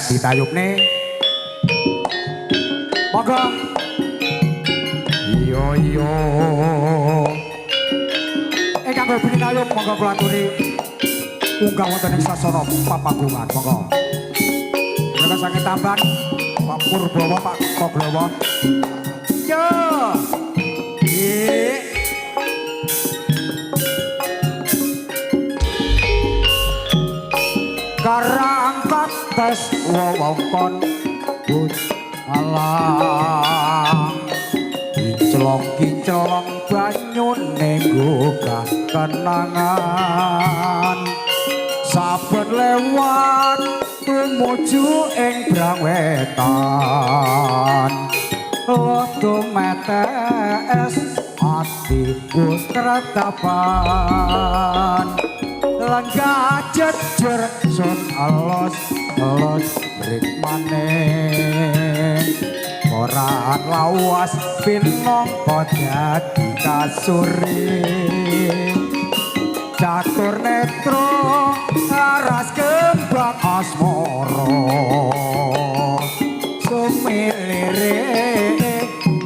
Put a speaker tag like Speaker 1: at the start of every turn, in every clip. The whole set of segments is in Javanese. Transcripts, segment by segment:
Speaker 1: ditayupne. Monggo. Iya. Kanggo pinayup monggo kula aturi unggah wonten ing sasana papagungan monggo. Monggo saking Tamban Pak Purbawa Pak Koglawa. Yo. Karangkat tes wewengkon but alang kicelong banyu nenggugah kenangan saben lewat tumuju ing Brangwetan Lodo metes atiku kretapan lenggah jejer sun alos brik maneh ora lawas pinangka dadi kasuri catur netra aras kembang asmara sumilire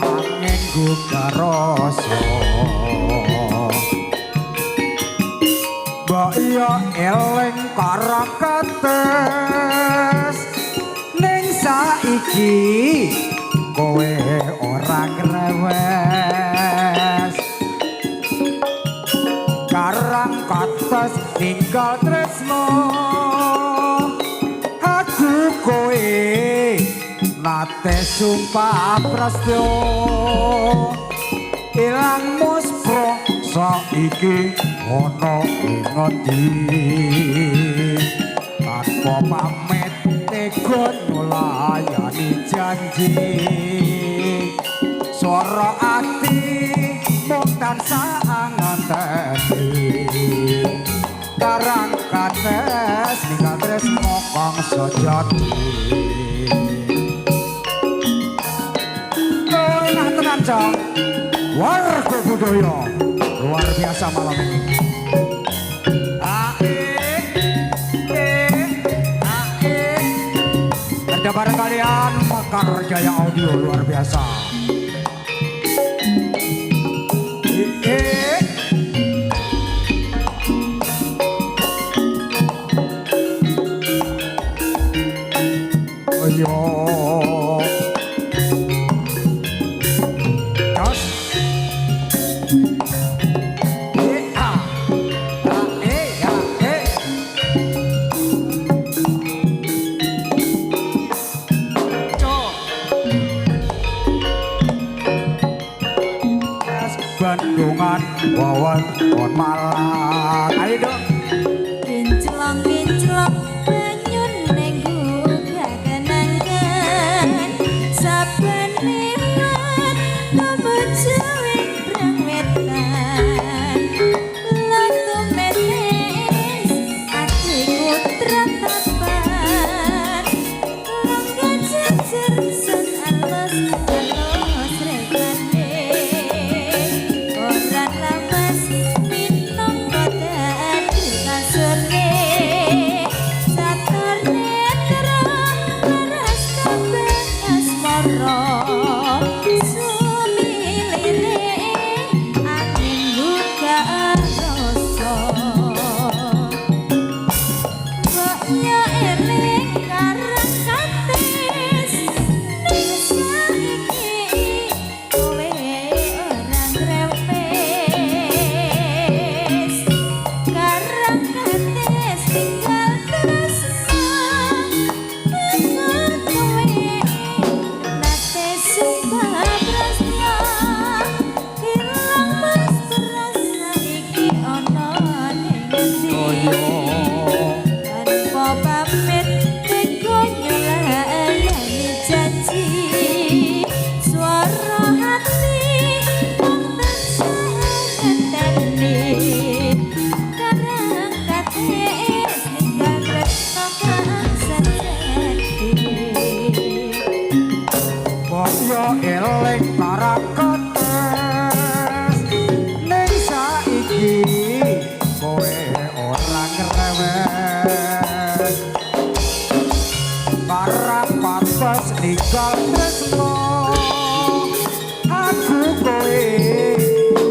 Speaker 1: angin gugah rasa mbok iya eling karakates ning saiki kowe ora grewes karang kates tinggal tresno aku kowe nate sumpah prastyo ilang muspro saiki ana ing ngendi tanpa pamit tega nyulayani janji swara ati mung tansah nganteni karang kates ninggal tresno kang sejati enak tenan Cong warga budaya luar biasa malam ini kerja bareng kalian Mekar Jaya Audio luar biasa. Bandungan wawan on malang ayo dong
Speaker 2: kinclong banyu ning gugah kenangan saben liwat tumuju ing Brangwetan Lodo metes atiku tratapan lenggah jejer sun alus rekane ora lawas pinangka dadi kasune satur netra paras kabeh asmara sumilire angin gugah rasa kok ya eling karang kates ning saiki kowe ora grewes karang kates tinggal tresno kanggo kowe nate sumpah prasna ilang mas terasa iki ana ning ngendi tanpa pamit teko nyulayani janji swara hati mung tansah ngenteni karang kates ninggal tresno kang sejati
Speaker 1: kok yo eling karakates ning saiki kowe ora grewes para patas ninggal tresno aku kowe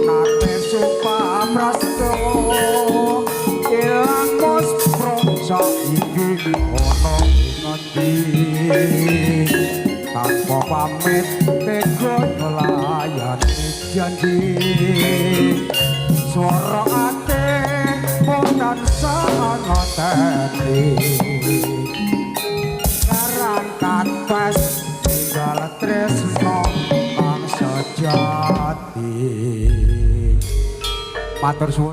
Speaker 1: nate supaprasto ilang muspro saiki ono ngendi tanpa pamit tega melayani janji swara ate mung tansah ngoteni karang kates tinggal tresno kang sejati matur suwun